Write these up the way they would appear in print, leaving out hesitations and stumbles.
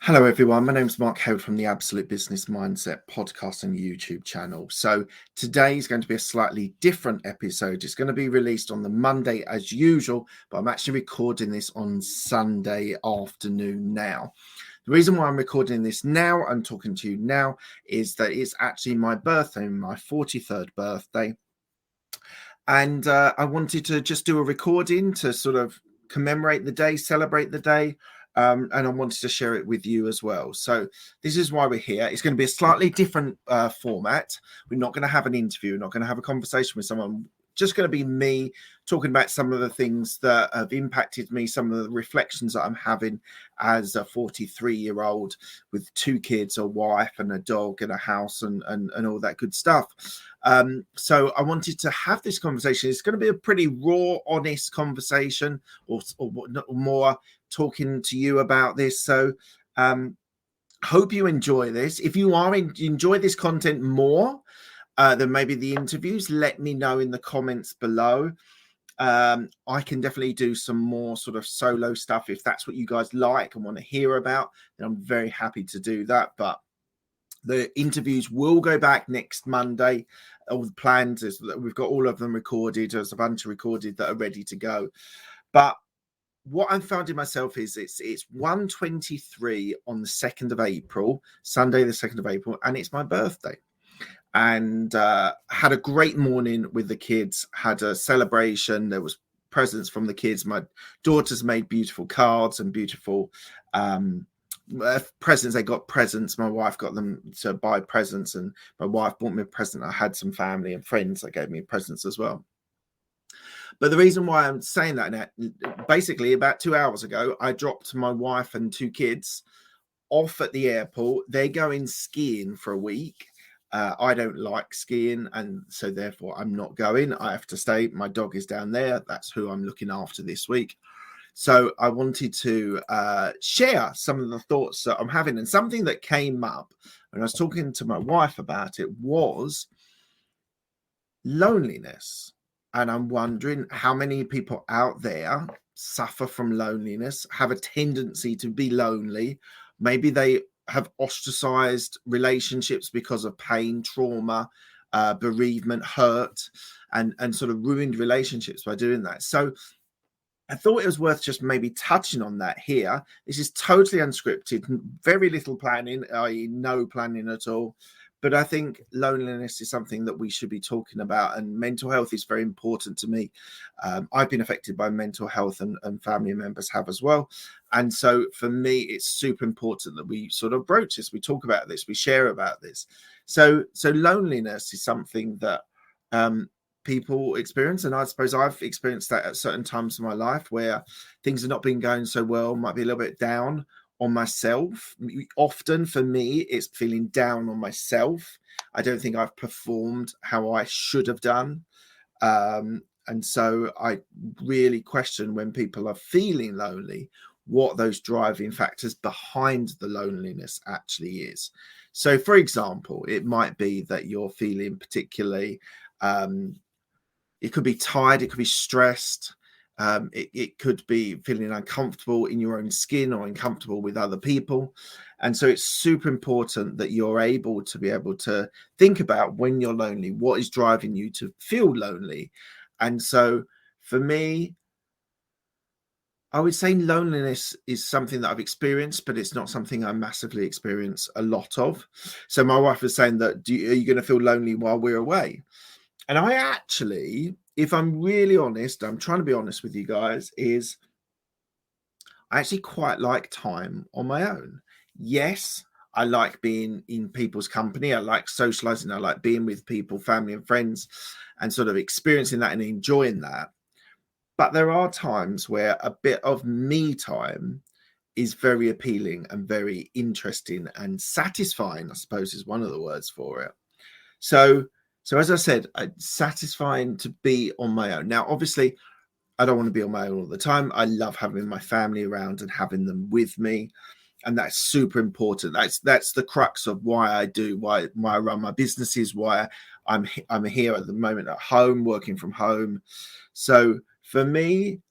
Hello, everyone. My name's Mark Howard from the Absolute Business Mindset podcast and YouTube channel. So today is going to be a slightly different episode. It's going to be released on the Monday as usual, but I'm actually recording this on Sunday afternoon now. The reason why I'm recording this now and talking to you now is that it's actually my birthday, my 43rd birthday. And I wanted to just do a recording to sort of commemorate the day, celebrate the day. And I wanted to share it with you as well. So this is why we're here. It's going to be a slightly different format. We're not going to have an interview. We're not going to have a conversation with someone. Just going to be me talking about some of the things that have impacted me, some of the reflections that I'm having as a 43-year-old with 2 kids, a wife and a dog and a house and all that good stuff. So I wanted to have this conversation. It's going to be a pretty raw, honest conversation, or more talking to you about this. So hope you enjoy this. If you enjoy this content more than maybe the interviews, let me know in the comments below. I can definitely do some more sort of solo stuff. If that's what you guys like and want to hear about, then I'm very happy to do that. But the interviews will go back next Monday. All the plans is that we've got all of them recorded. There's a bunch of recorded that are ready to go. But what I'm finding myself is it's 1:23 on the 2nd of April, Sunday the 2nd of April, and it's my birthday. And had a great morning with the kids, had a celebration. There was presents from the kids. My daughters made beautiful cards and beautiful presents. They got presents. My wife got them to buy presents, and my wife bought me a present. I had some family and friends that gave me presents as well. But the reason why I'm saying that now, basically about 2 hours ago, I dropped my wife and 2 kids off at the airport. They're going skiing for a week. I don't like skiing, and so therefore I'm not going. I have to stay. My dog is down there. That's who I'm looking after this week. So I wanted to share some of the thoughts that I'm having, and something that came up when I was talking to my wife about it was loneliness. And I'm wondering how many people out there suffer from loneliness, have a tendency to be lonely. Maybe they have ostracized relationships because of pain, trauma, bereavement, hurt, and sort of ruined relationships by doing that. So I thought it was worth just maybe touching on that here. This is totally unscripted, very little planning, i.e. no planning at all. But I think loneliness is something that we should be talking about, and mental health is very important to me. I've been affected by mental health, and family members have as well. And so for me, it's super important that we sort of broach this, we talk about this, we share about this. So loneliness is something that people experience, and I suppose I've experienced that at certain times in my life where things have not been going so well, might be a little bit down on myself. Often for me, it's feeling down on myself. I don't think I've performed how I should have done. And so I really question when people are feeling lonely, what those driving factors behind the loneliness actually is. So, for example, it might be that you're feeling particularly, it could be tired, it could be stressed. It could be feeling uncomfortable in your own skin or uncomfortable with other people. And so it's super important that you're able to think about when you're lonely, what is driving you to feel lonely. And so for me, I would say loneliness is something that I've experienced, but it's not something I massively experience a lot of. So my wife was saying that, are you going to feel lonely while we're away? And I actually, if I'm really honest, I'm trying to be honest with you guys, is I actually quite like time on my own. Yes, I like being in people's company. I like socializing. I like being with people, family and friends, and sort of experiencing that and enjoying that. But there are times where a bit of me time is very appealing and very interesting and satisfying, I suppose is one of the words for it. So as I said, it's satisfying to be on my own. Now, obviously, I don't want to be on my own all the time. I love having my family around and having them with me. And that's super important. That's the crux of why I do, why I run my businesses, why I'm here at the moment at home, working from home. So for me,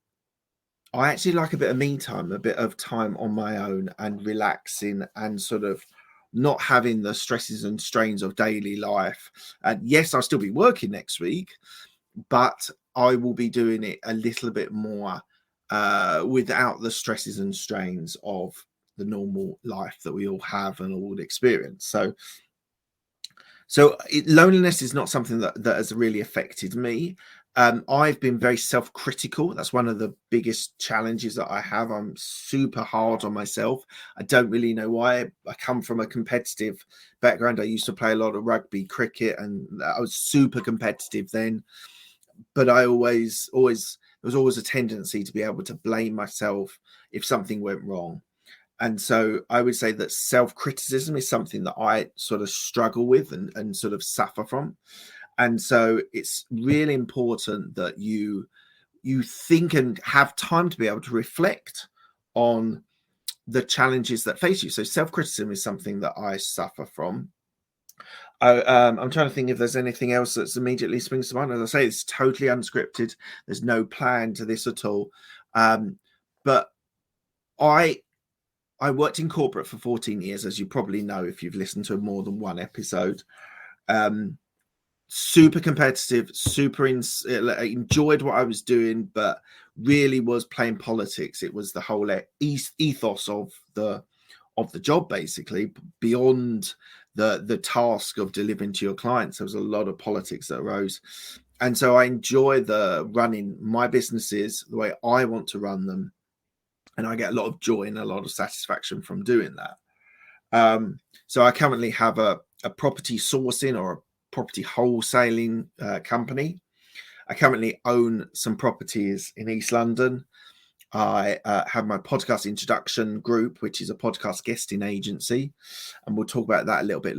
I actually like a bit of me time, a bit of time on my own and relaxing and sort of not having the stresses and strains of daily life. And yes, I'll still be working next week, but I will be doing it a little bit more without the stresses and strains of the normal life that we all have and all experience. So loneliness is not something that has really affected me. I've been very self-critical. That's one of the biggest challenges that I have. I'm super hard on myself. I don't really know why. I come from a competitive background. I used to play a lot of rugby, cricket, and I was super competitive then. But I always, there was always a tendency to be able to blame myself if something went wrong. And so I would say that self-criticism is something that I sort of struggle with and sort of suffer from. And so it's really important that you think and have time to be able to reflect on the challenges that face you. So self-criticism is something that I suffer from. I'm trying to think if there's anything else that's immediately springs to mind. As I say, it's totally unscripted. There's no plan to this at all. But I worked in corporate for 14 years, as you probably know if you've listened to more than one episode. Super competitive, enjoyed what I was doing, but really was playing politics. It was the whole ethos of the job, basically, beyond the task of delivering to your clients. There was a lot of politics that arose. And so I enjoy the running my businesses the way I want to run them. And I get a lot of joy and a lot of satisfaction from doing that. So I currently have a property sourcing or a property wholesaling company. I currently own some properties in East London. I have my podcast introduction group, which is a podcast guesting agency, and we'll talk about that a little bit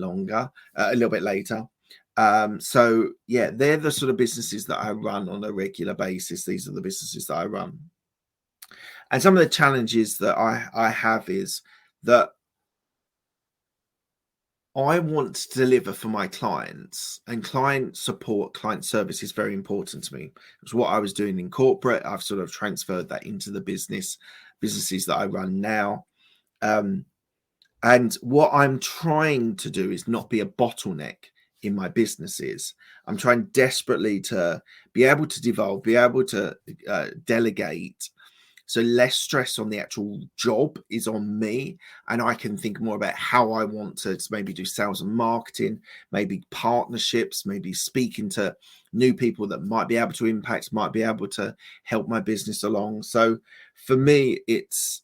later. So yeah, they're the sort of businesses that I run on a regular basis. These are the businesses that I run. And some of the challenges that I have is that I want to deliver for my clients, and client support, client service is very important to me. It was what I was doing in corporate. I've sort of transferred that into the businesses that I run now. And what I'm trying to do is not be a bottleneck in my businesses. I'm trying desperately to be able to devolve, be able to delegate. So less stress on the actual job is on me, and I can think more about how I want to maybe do sales and marketing, maybe partnerships, maybe speaking to new people that might be able to impact, might be able to help my business along. So for me, it's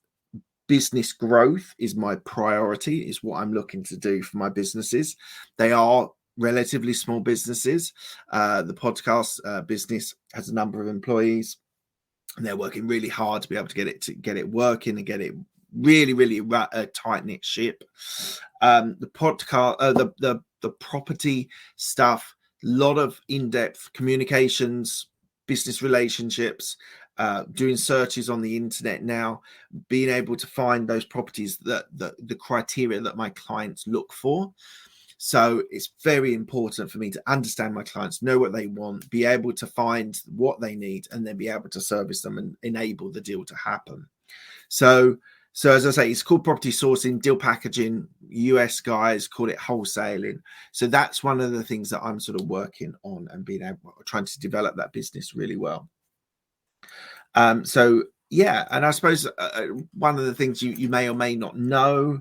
business growth is my priority, is what I'm looking to do for my businesses. They are relatively small businesses. The podcast business has a number of employees, and they're working really hard to be able to get it working and get it really a tight knit ship. The podcast, the property stuff, a lot of in-depth communications, business relationships, doing searches on the internet now, being able to find those properties that the criteria that my clients look for. So it's very important for me to understand my clients, know what they want, be able to find what they need, and then be able to service them and enable the deal to happen. So as I say, it's called property sourcing, deal packaging. US guys call it wholesaling. So that's one of the things that I'm sort of working on and trying to develop that business really well. So yeah, and I suppose one of the things you may or may not know.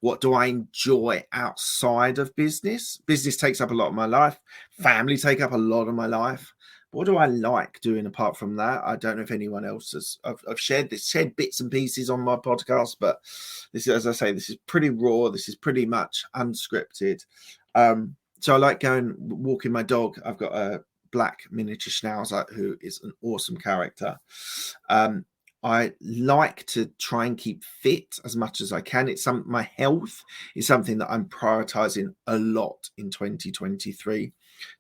What do I enjoy outside of business? Business takes up a lot of my life. Family take up a lot of my life. But what do I like doing apart from that? I don't know if anyone else has. I've shared bits and pieces on my podcast, but this is, as I say, this is pretty raw. This is pretty much unscripted. So I like walking my dog. I've got a black miniature schnauzer who is an awesome character. I like to try and keep fit as much as I can. My health is something that I'm prioritizing a lot in 2023.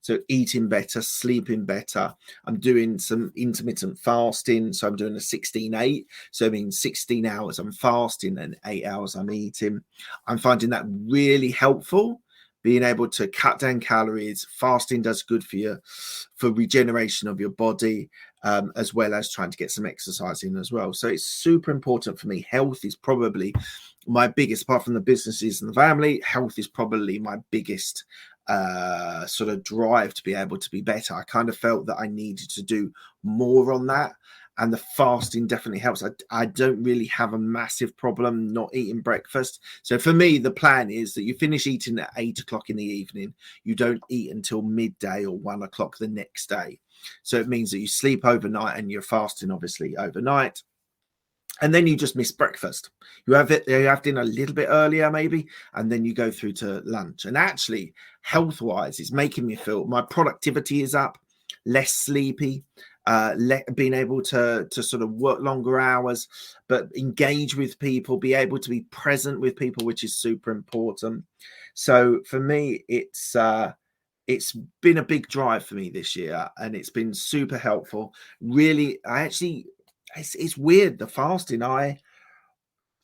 So eating better, sleeping better. I'm doing some intermittent fasting. So I'm doing a 16-8. So I mean 16 hours I'm fasting and 8 hours I'm eating. I'm finding that really helpful. Being able to cut down calories. Fasting does good for you, for regeneration of your body. as well as trying to get some exercise in as well. So it's super important for me. Health is probably my biggest, apart from the businesses and the family, health is probably my biggest sort of drive to be able to be better. I kind of felt that I needed to do more on that. And the fasting definitely helps. I don't really have a massive problem not eating breakfast. So for me, the plan is that you finish eating at 8 o'clock in the evening. You don't eat until midday or 1 o'clock the next day. So it means that you sleep overnight and you're fasting, obviously, overnight. And then you just miss breakfast. You have dinner a little bit earlier, maybe, and then you go through to lunch. And actually, health-wise, it's making me feel my productivity is up, less sleepy, being able to sort of work longer hours, but engage with people, be able to be present with people, which is super important. So for me, it's been a big drive for me this year, and it's been super helpful. Really, it's weird, the fasting. I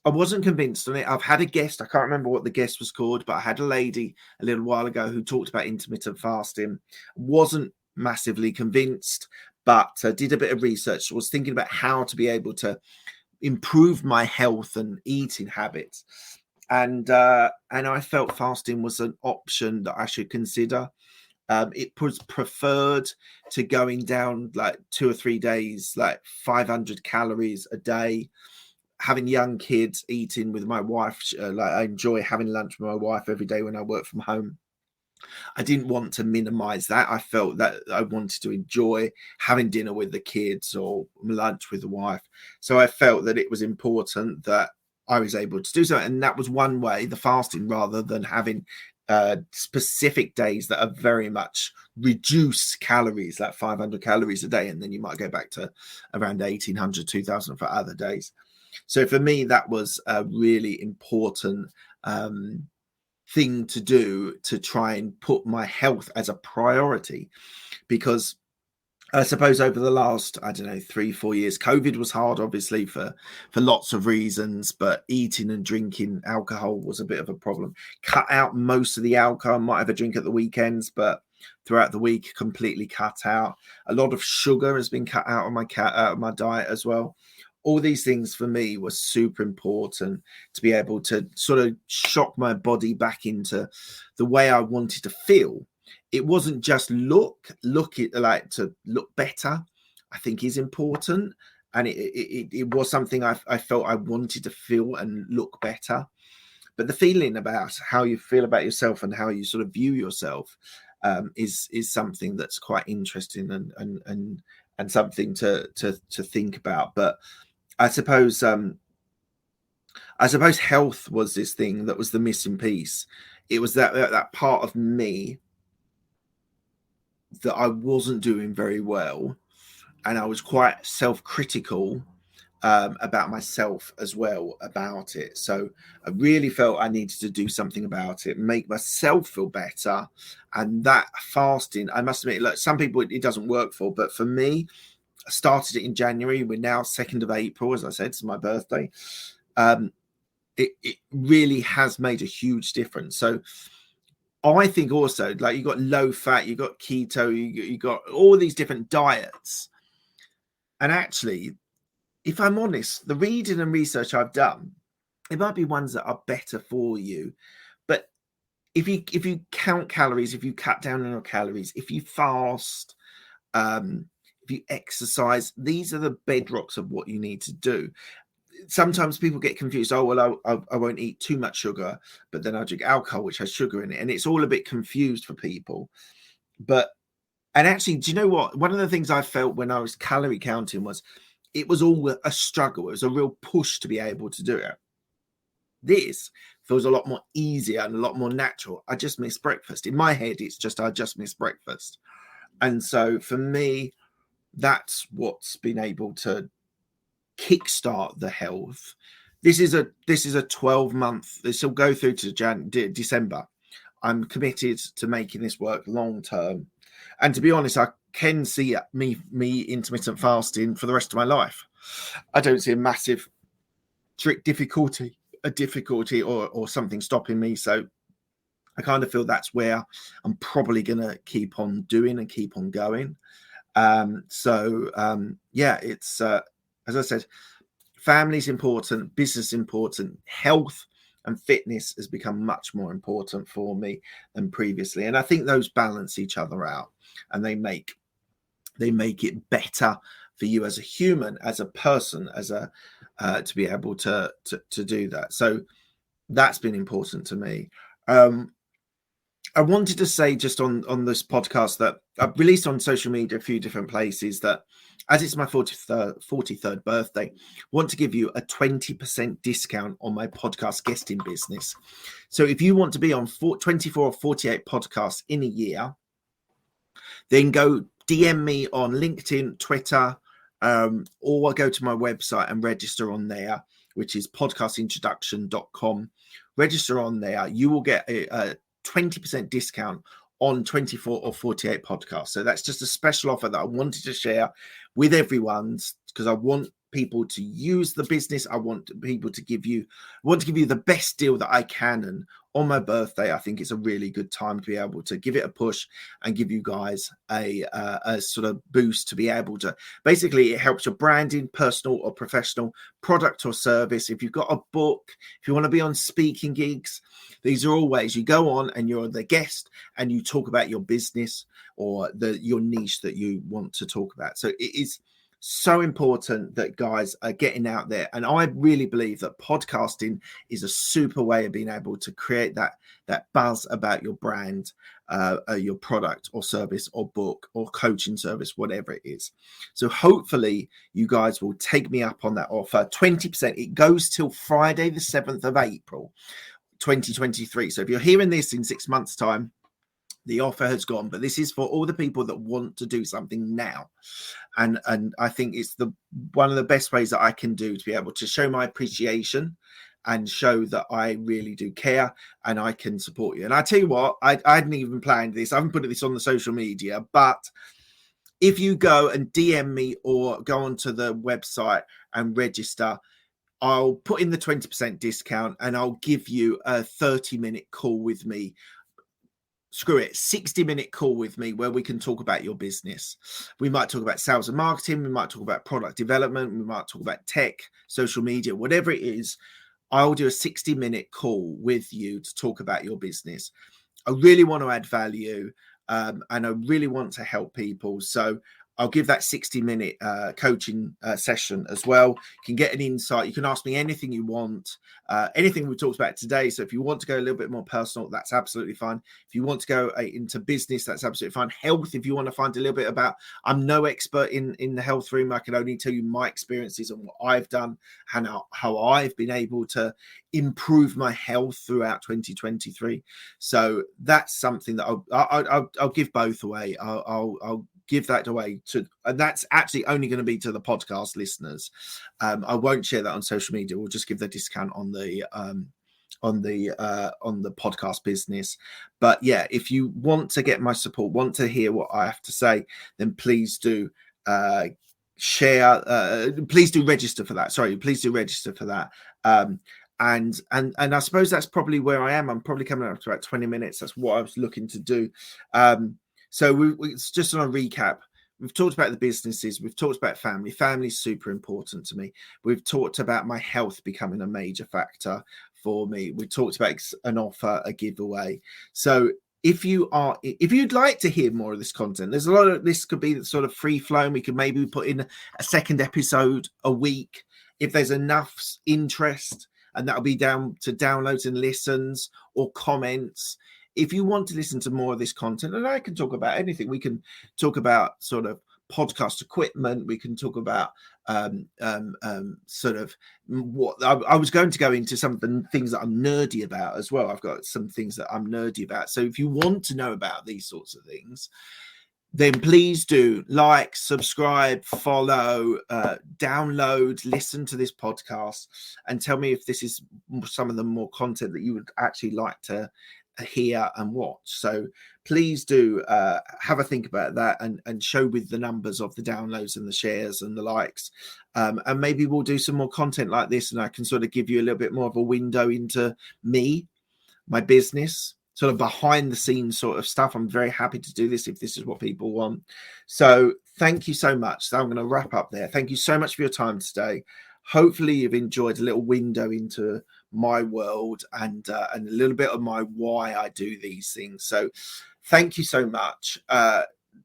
wasn't convinced on it. I've had a guest, I can't remember what the guest was called, but I had a lady a little while ago who talked about intermittent fasting. Wasn't massively convinced, but did a bit of research, was thinking about how to be able to improve my health and eating habits. And I felt fasting was an option that I should consider. It was preferred to going down like 2 or 3 days, like 500 calories a day. Having young kids, eating with my wife, like I enjoy having lunch with my wife every day when I work from home. I didn't want to minimize that. I felt that I wanted to enjoy having dinner with the kids or lunch with the wife. So I felt that it was important that I was able to do so. And that was one way, the fasting, rather than having specific days that are very much reduced calories, like 500 calories a day. And then you might go back to around 1800, 2000 for other days. So for me, that was a really important thing to do, to try and put my health as a priority, because I suppose over the last, 3-4 years, COVID was hard, obviously, for lots of reasons, but eating and drinking alcohol was a bit of a problem. Cut out most of the alcohol, might have a drink at the weekends, but throughout the week, completely cut out. A lot of sugar has been cut out of my diet as well. All these things for me were super important to be able to sort of shock my body back into the way I wanted to feel. It wasn't just look better, I think is important. And it was something I felt I wanted to feel and look better. But the feeling about how you feel about yourself and how you sort of view yourself is something that's quite interesting and something to think about. But I suppose health was this thing that was the missing piece. It was that part of me that I wasn't doing very well, and I was quite self-critical about myself as well about it. So I really felt I needed to do something about it, make myself feel better. And that fasting, I must admit, look, some people it doesn't work for, but for me, I started it in January. We're now 2nd of April, as I said, it's my birthday. It really has made a huge difference. So I think also, like, you got low fat, you got keto, you got all these different diets. And actually, if I'm honest, the reading and research I've done, it might be ones that are better for you. But if you count calories, if you cut down on your calories, if you fast, if you exercise, these are the bedrocks of what you need to do. Sometimes people get confused. Oh, well, I won't eat too much sugar, but then I drink alcohol, which has sugar in it. And it's all a bit confused for people. And actually, do you know what? One of the things I felt when I was calorie counting was it was all a struggle. It was a real push to be able to do it. This feels a lot more easier and a lot more natural. I just miss breakfast. In my head, it's just I just miss breakfast. And so for me, that's what's been able to kickstart the health. This is a 12-month. This will go through to December. I'm committed to making this work long term, and to be honest, I can see me intermittent fasting for the rest of my life. I don't see a massive difficulty or something stopping me. So I kind of feel that's where I'm probably going to keep on doing and keep on going. Yeah, it's as I said, family's important, business important, health and fitness has become much more important for me than previously, and I think those balance each other out, and they make it better for you as a human, as a person, as a to be able to do that. So that's been important to me. I wanted to say just on this podcast that I've released on social media a few different places that, as it's my 43rd birthday, want to give you a 20% discount on my podcast guesting business. So if you want to be on 24 or 48 podcasts in a year, then go DM me on LinkedIn, Twitter, or go to my website and register on there, which is podcastintroduction.com. Register on there. You will get a 20% discount on 24 or 48 podcasts. So that's just a special offer that I wanted to share with everyone, because I want people to use the business. I want people to give you the best deal that I can. And on my birthday, I think it's a really good time to be able to give it a push and give you guys a sort of boost to be able to, basically, it helps your branding, personal or professional, product or service. If you've got a book, if you want to be on speaking gigs, these are all ways you go on and you're the guest and you talk about your business or your niche that you want to talk about. So it is so important that guys are getting out there, and I really believe that podcasting is a super way of being able to create that buzz about your brand, your product or service or book or coaching service, whatever it is. So hopefully you guys will take me up on that offer. 20%. It goes till Friday the 7th of April 2023. So if you're hearing this in 6 months' time, the offer has gone, but this is for all the people that want to do something now. And I think it's one of the best ways that I can do to be able to show my appreciation and show that I really do care and I can support you. And I tell you what, I hadn't even planned this. I haven't put this on the social media, but if you go and DM me or go onto the website and register, I'll put in the 20% discount and I'll give you a 30-minute call with me. Screw it, 60-minute call with me where we can talk about your business. We might talk about sales and marketing. We might talk about product development. We might talk about tech, social media, whatever it is. I'll do a 60-minute call with you to talk about your business. I really want to add value and I really want to help people. So I'll give that 60-minute coaching session as well. You can get an insight. You can ask me anything you want, anything we talked about today. So if you want to go a little bit more personal, that's absolutely fine. If you want to go into business, that's absolutely fine. Health, if you want to find a little bit about, I'm no expert in the health room. I can only tell you my experiences and what I've done and how I've been able to improve my health throughout 2023. So that's something that I'll give both away. I'll give that away to, and that's actually only going to be to the podcast listeners. I won't share that on social media. We'll just give the discount on the podcast business. But yeah, if you want to get my support, want to hear what I have to say, then please do share. Please do register for that. Sorry, please do register for that. And I suppose that's probably where I am. I'm probably coming up to about 20 minutes. That's what I was looking to do. So it's just on a recap. We've talked about the businesses. We've talked about family. Family is super important to me. We've talked about my health becoming a major factor for me. We talked about an offer, a giveaway. So if you'd like to hear more of this content, there's a lot of this could be sort of free flowing. We could maybe put in a second episode a week if there's enough interest, and that'll be down to downloads and listens or comments. If you want to listen to more of this content, and I can talk about anything, we can talk about sort of podcast equipment. We can talk about sort of what I was going to go into some of the things that I'm nerdy about as well. I've got some things that I'm nerdy about. So if you want to know about these sorts of things, then please do like, subscribe, follow, download, listen to this podcast, and tell me if this is some of the more content that you would actually like to hear and watch. So please do have a think about that and show with the numbers of the downloads and the shares and the likes, and maybe we'll do some more content like this, and I can sort of give you a little bit more of a window into me, my business, sort of behind the scenes sort of stuff. I'm very happy to do this if this is what people want. So thank you so much. So I'm going to wrap up there. Thank you so much for your time today. Hopefully you've enjoyed a little window into my world and a little bit of my why I do these things. So thank you so much.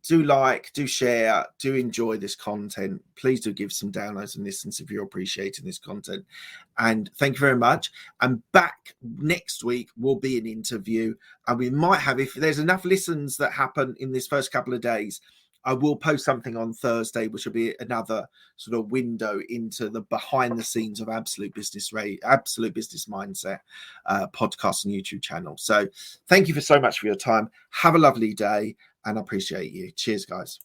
Do like, do share, do enjoy this content. Please do give some downloads and listens if you're appreciating this content. And thank you very much. And back next week will be an interview, and we might have, if there's enough listens that happen in this first couple of days, I will post something on Thursday, which will be another sort of window into the behind the scenes of Absolute Business Mindset podcast and YouTube channel. So thank you so much for your time. Have a lovely day, and I appreciate you. Cheers, guys.